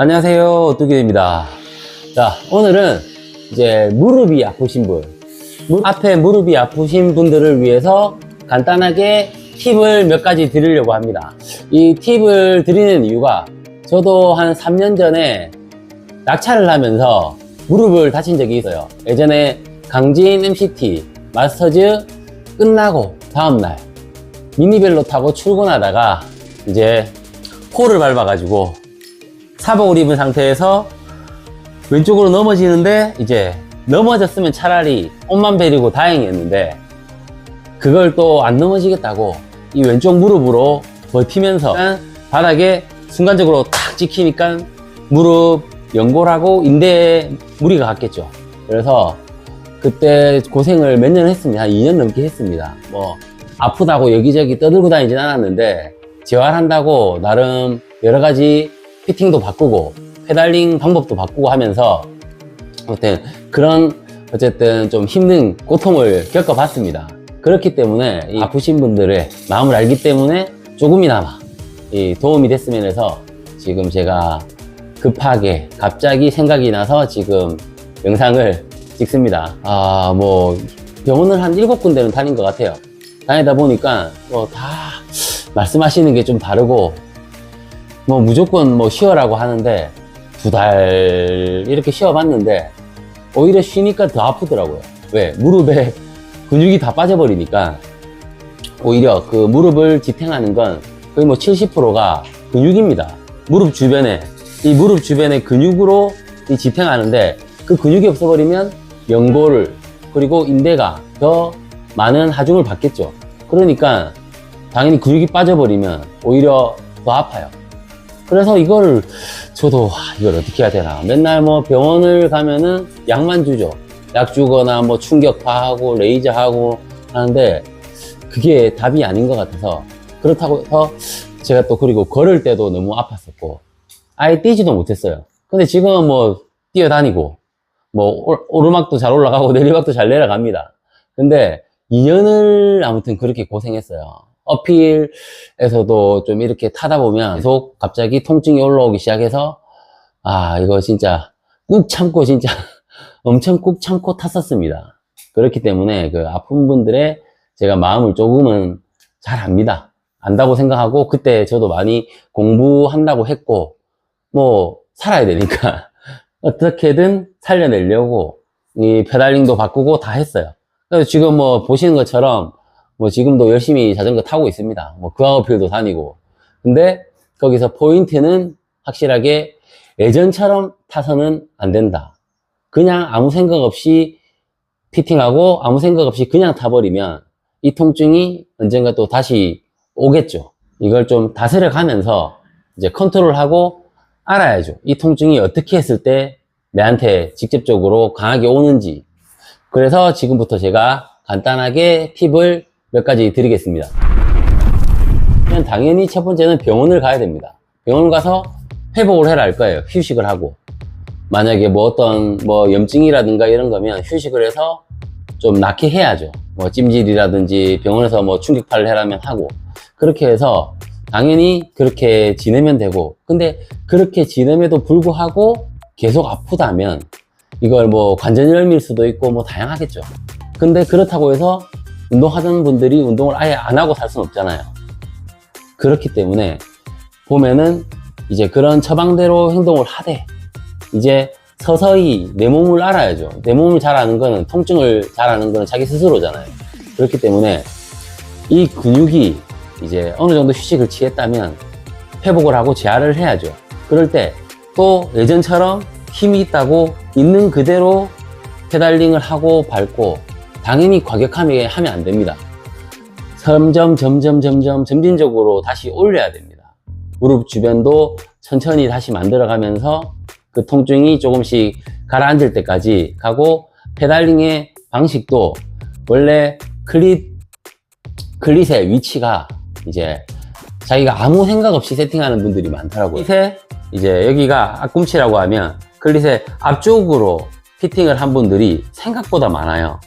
안녕하세요, 오뚜기입니다. 자, 오늘은 이제 무릎이 아프신 분, 앞에 무릎이 아프신 분들을 위해서 간단하게 팁을 몇 가지 드리려고 합니다. 이 팁을 드리는 이유가 저도 한 3년 전에 낙차를 하면서 무릎을 다친 적이 있어요. 예전에 강진 MCT 마스터즈 끝나고 다음날 미니벨로 타고 출근하다가 이제 홀을 밟아가지고 사복을 입은 상태에서 왼쪽으로 넘어지는데, 이제 넘어졌으면 차라리 옷만 베리고 다행이었는데 그걸 또 안 넘어지겠다고 이 왼쪽 무릎으로 버티면서 바닥에 순간적으로 탁 찍히니까 무릎 연골하고 인대에 무리가 갔겠죠. 그래서 그때 고생을 몇 년 했습니다. 한 2년 넘게 했습니다. 뭐 아프다고 여기저기 떠들고 다니진 않았는데 재활한다고 나름 여러 가지 피팅도 바꾸고 페달링 방법도 바꾸고 하면서 아무튼 그런 어쨌든 좀 힘든 고통을 겪어봤습니다. 그렇기 때문에 이 아프신 분들의 마음을 알기 때문에 조금이나마 이 도움이 됐으면 해서 지금 제가 급하게 갑자기 생각이 나서 지금 영상을 찍습니다. 뭐 병원을 한 7군데는 다닌 것 같아요. 다니다 보니까 뭐 다 말씀하시는 게 좀 다르고 뭐 무조건 뭐 쉬어라고 하는데 2달 이렇게 쉬어봤는데 오히려 쉬니까 더 아프더라고요. 왜? 무릎에 근육이 다 빠져버리니까 오히려 그 무릎을 지탱하는 건 거의 뭐 70%가 근육입니다. 무릎 주변에 이 무릎 주변의 근육으로 이 지탱하는데 그 근육이 없어버리면 연골 그리고 인대가 더 많은 하중을 받겠죠. 그러니까 당연히 근육이 빠져버리면 오히려 더 아파요. 그래서 이걸 저도 이걸 어떻게 해야 되나, 맨날 뭐 병원을 가면은 약만 주죠. 약 주거나 뭐 충격파하고 레이저하고 하는데 그게 답이 아닌 것 같아서, 그렇다고 해서 제가 또 그리고 걸을 때도 너무 아팠었고 아예 뛰지도 못했어요. 근데 지금은 뭐 뛰어다니고 뭐 오르막도 잘 올라가고 내리막도 잘 내려갑니다. 근데 2년을 아무튼 그렇게 고생했어요. 어필에서도 좀 이렇게 타다 보면 계속 갑자기 통증이 올라오기 시작해서 이거 진짜 꾹 참고 진짜 엄청 꾹 참고 탔었습니다. 그렇기 때문에 그 아픈 분들의 제가 마음을 조금은 잘 압니다. 안다고 생각하고 그때 저도 많이 공부한다고 했고 뭐 살아야 되니까 어떻게든 살려내려고 이 페달링도 바꾸고 다 했어요. 그래서 지금 뭐 보시는 것처럼 뭐 지금도 열심히 자전거 타고 있습니다. 뭐 그아웃필도 다니고. 근데 거기서 포인트는 확실하게 예전처럼 타서는 안 된다. 그냥 아무 생각 없이 피팅하고 아무 생각 없이 그냥 타버리면 이 통증이 언젠가 또 다시 오겠죠. 이걸 좀 다스려 가면서 이제 컨트롤하고 알아야죠. 이 통증이 어떻게 했을 때 내한테 직접적으로 강하게 오는지. 그래서 지금부터 제가 간단하게 팁을 몇 가지 드리겠습니다. 당연히 첫 번째는 병원을 가야 됩니다. 병원을 가서 회복을 해라 할 거예요. 휴식을 하고. 만약에 뭐 어떤 뭐 염증이라든가 이런 거면 휴식을 해서 좀 낫게 해야죠. 뭐 찜질이라든지 병원에서 뭐 충격파를 해라면 하고. 그렇게 해서 당연히 그렇게 지내면 되고, 근데 그렇게 지냄에도 불구하고 계속 아프다면 이걸 뭐 관절염일 수도 있고 뭐 다양하겠죠. 근데 그렇다고 해서 운동하던 분들이 운동을 아예 안 하고 살 수는 없잖아요. 그렇기 때문에 보면은 이제 그런 처방대로 행동을 하되 이제 서서히 내 몸을 알아야죠. 내 몸을 잘 아는 거는, 통증을 잘 아는 거는 자기 스스로잖아요. 그렇기 때문에 이 근육이 이제 어느 정도 휴식을 취했다면 회복을 하고 재활을 해야죠. 그럴 때 또 예전처럼 힘이 있다고 있는 그대로 페달링을 하고 밟고 당연히 과격하게 하면 안 됩니다. 점진적으로 다시 올려야 됩니다. 무릎 주변도 천천히 다시 만들어가면서 그 통증이 조금씩 가라앉을 때까지 가고, 페달링의 방식도 원래 클릿의 위치가 이제 자기가 아무 생각 없이 세팅하는 분들이 많더라고요. 클릿의 이제 여기가 앞꿈치라고 하면 클릿의 앞쪽으로 피팅을 한 분들이 생각보다 많아요.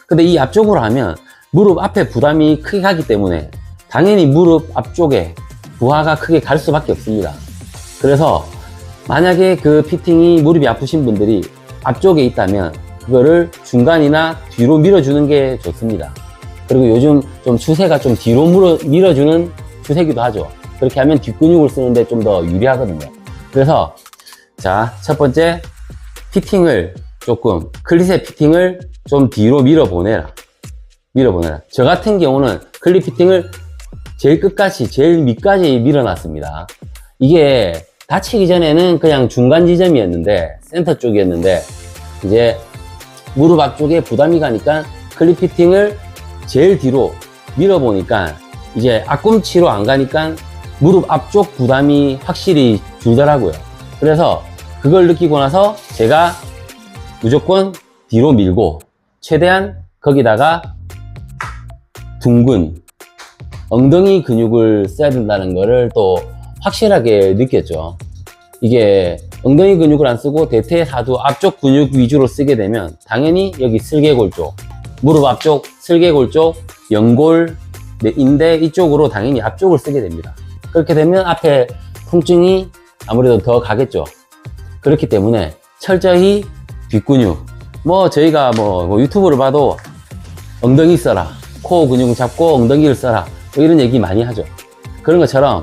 근데 이 앞쪽으로 하면 무릎 앞에 부담이 크게 가기 때문에 당연히 무릎 앞쪽에 부하가 크게 갈 수밖에 없습니다. 그래서 만약에 그 피팅이 무릎이 아프신 분들이 앞쪽에 있다면 그거를 중간이나 뒤로 밀어주는 게 좋습니다. 그리고 요즘 좀 추세가 좀 뒤로 밀어주는 추세기도 하죠. 그렇게 하면 뒷근육을 쓰는데 좀 더 유리하거든요. 그래서 자, 첫 번째 피팅을 조금 클릿의 피팅을 좀 뒤로 밀어보내라. 저 같은 경우는 클릿 피팅을 제일 끝까지 제일 밑까지 밀어놨습니다. 이게 다치기 전에는 그냥 중간 지점이었는데 센터 쪽이었는데 이제 무릎 앞쪽에 부담이 가니까 클립 피팅을 제일 뒤로 밀어보니까 이제 앞꿈치로 안 가니까 무릎 앞쪽 부담이 확실히 줄더라고요. 그래서 그걸 느끼고 나서 제가 무조건 뒤로 밀고 최대한 거기다가 둥근 엉덩이 근육을 써야 된다는 거를 또 확실하게 느꼈죠. 이게 엉덩이 근육을 안 쓰고 대퇴사두 앞쪽 근육 위주로 쓰게 되면 당연히 여기 슬개골 쪽, 무릎 앞쪽, 슬개골 쪽, 연골, 인대 이쪽으로 당연히 앞쪽을 쓰게 됩니다. 그렇게 되면 앞에 통증이 아무래도 더 가겠죠. 그렇기 때문에 철저히 뒷근육, 뭐 저희가 뭐 유튜브를 봐도 엉덩이 써라, 코어 근육 잡고 엉덩이를 써라, 뭐 이런 얘기 많이 하죠. 그런 것처럼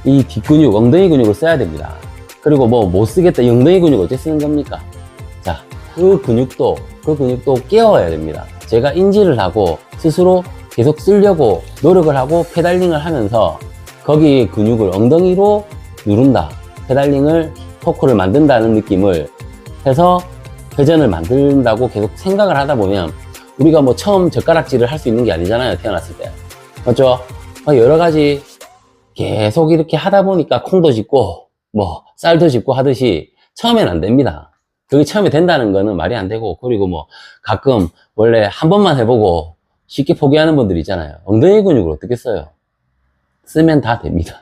이 뒷근육, 엉덩이 근육을 써야 됩니다. 그리고 뭐 못 쓰겠다, 이 엉덩이 근육 어째 쓰는 겁니까? 자, 그 근육도 깨워야 됩니다. 제가 인지를 하고 스스로 계속 쓰려고 노력을 하고 페달링을 하면서 거기 근육을 엉덩이로 누른다, 페달링을 토크를 만든다는 느낌을 해서 회전을 만든다고 계속 생각을 하다 보면 우리가 뭐 처음 젓가락질을 할 수 있는 게 아니잖아요, 태어났을 때. 맞죠? 여러 가지 계속 이렇게 하다 보니까 콩도 짚고 뭐 쌀도 짚고 하듯이 처음엔 안 됩니다. 그게 처음에 된다는 거는 말이 안 되고, 그리고 뭐 가끔 원래 한 번만 해보고 쉽게 포기하는 분들 있잖아요. 엉덩이 근육을 어떻게 써요? 쓰면 다 됩니다.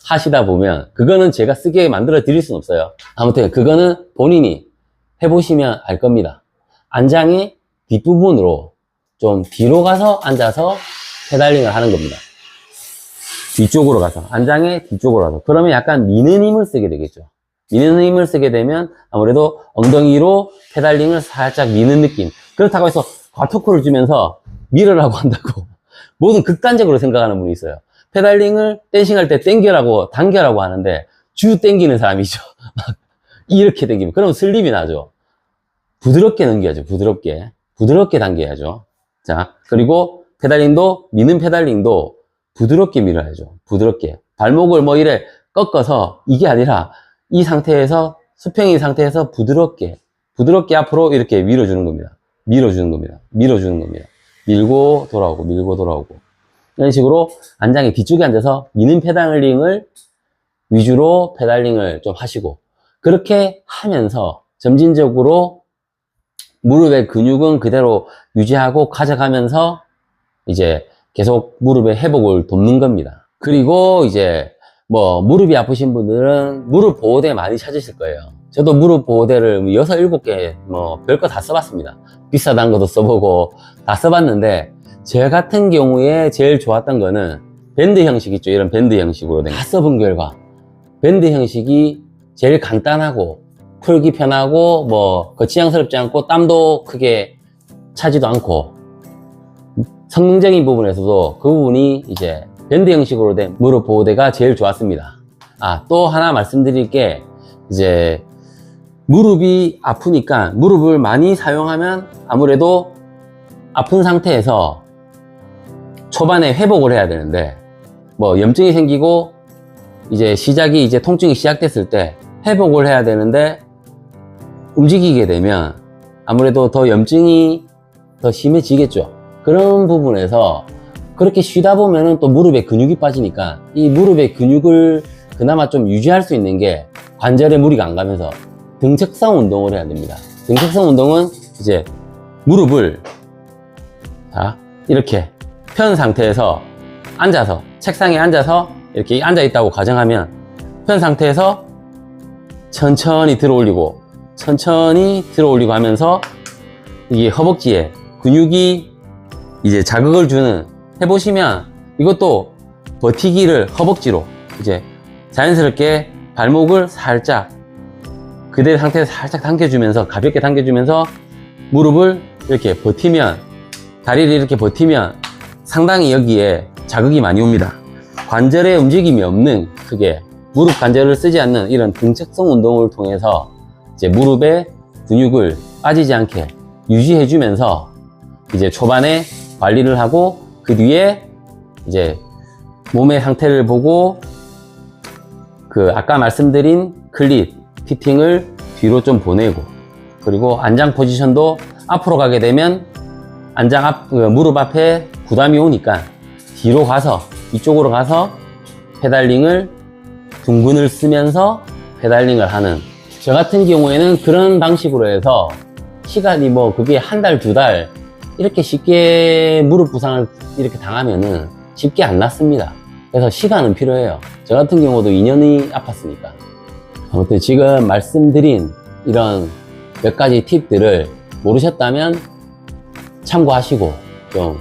하시다 보면 그거는 제가 쓰게 만들어 드릴 수는 없어요. 아무튼 그거는 본인이 해보시면 알 겁니다. 안장의 뒷부분으로 좀 뒤로 가서 앉아서 페달링을 하는 겁니다. 뒤쪽으로 가서, 안장의 뒤쪽으로 가서. 그러면 약간 미는 힘을 쓰게 되겠죠. 미는 힘을 쓰게 되면 아무래도 엉덩이로 페달링을 살짝 미는 느낌. 그렇다고 해서 과토크를 주면서 밀으라고 한다고 모든 극단적으로 생각하는 분이 있어요. 페달링을 댄싱할 때 당겨라고 하는데 주 당기는 사람이죠. 막 이렇게 당기면 그러면 슬립이 나죠. 부드럽게 넘겨야죠. 부드럽게 당겨야죠. 자, 그리고 페달링도, 미는 페달링도 부드럽게 밀어야죠. 부드럽게. 발목을 뭐 이래 꺾어서 이게 아니라 이 상태에서, 수평인 상태에서 부드럽게 앞으로 이렇게 밀어주는 겁니다. 밀어주는 겁니다. 밀고 돌아오고. 이런 식으로 안장의 뒤쪽에 앉아서 미는 페달링을 위주로 페달링을 좀 하시고, 그렇게 하면서 점진적으로 무릎의 근육은 그대로 유지하고 가져가면서 이제 계속 무릎의 회복을 돕는 겁니다. 그리고 이제 뭐 무릎이 아프신 분들은 무릎 보호대 많이 찾으실 거예요. 저도 무릎 보호대를 6, 7개 뭐 별거 다 써봤습니다. 비싸단 것도 써보고 다 써봤는데, 제 같은 경우에 제일 좋았던 거는 밴드 형식 있죠. 이런 밴드 형식으로 다 써본 결과 밴드 형식이 제일 간단하고 풀기 편하고 뭐 거치장스럽지 않고 땀도 크게 차지도 않고 성능적인 부분에서도 그 부분이 이제 밴드 형식으로 된 무릎 보호대가 제일 좋았습니다. 또 하나 말씀드릴 게, 이제 무릎이 아프니까 무릎을 많이 사용하면 아무래도 아픈 상태에서 초반에 회복을 해야 되는데, 뭐 염증이 생기고 이제 통증이 시작됐을 때 회복을 해야 되는데 움직이게 되면 아무래도 더 염증이 더 심해지겠죠. 그런 부분에서 그렇게 쉬다 보면은 또 무릎에 근육이 빠지니까 이 무릎의 근육을 그나마 좀 유지할 수 있는 게 관절에 무리가 안 가면서 등척성 운동을 해야 됩니다. 등척성 운동은 이제 무릎을 이렇게 편 상태에서 앉아서, 책상에 앉아서 이렇게 앉아 있다고 가정하면 편 상태에서 천천히 들어 올리고 하면서 이게 허벅지에 근육이 이제 자극을 주는, 해보시면 이것도 버티기를 허벅지로 이제 자연스럽게 발목을 살짝 그대 상태에서 살짝 당겨주면서, 가볍게 당겨주면서 무릎을 이렇게 버티면, 다리를 이렇게 버티면 상당히 여기에 자극이 많이 옵니다. 관절의 움직임이 없는 크게 무릎 관절을 쓰지 않는 이런 등척성 운동을 통해서 이제 무릎의 근육을 빠지지 않게 유지해 주면서 이제 초반에 관리를 하고, 그 뒤에 이제 몸의 상태를 보고 그 아까 말씀드린 클릿 피팅을 뒤로 좀 보내고, 그리고 안장 포지션도 앞으로 가게 되면 안장 앞, 무릎 앞에 부담이 오니까 뒤로 가서, 이쪽으로 가서 페달링을, 둥근을 쓰면서 페달링을 하는, 저 같은 경우에는 그런 방식으로 해서 시간이 뭐 그게 한 달, 두 달 이렇게 쉽게 무릎 부상을 이렇게 당하면은 쉽게 안 낫습니다. 그래서 시간은 필요해요. 저 같은 경우도 2년이 아팠으니까. 아무튼 지금 말씀드린 이런 몇 가지 팁들을 모르셨다면 참고하시고 좀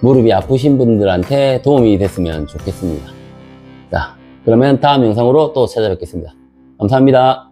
무릎이 아프신 분들한테 도움이 됐으면 좋겠습니다. 자, 그러면 다음 영상으로 또 찾아뵙겠습니다. 감사합니다.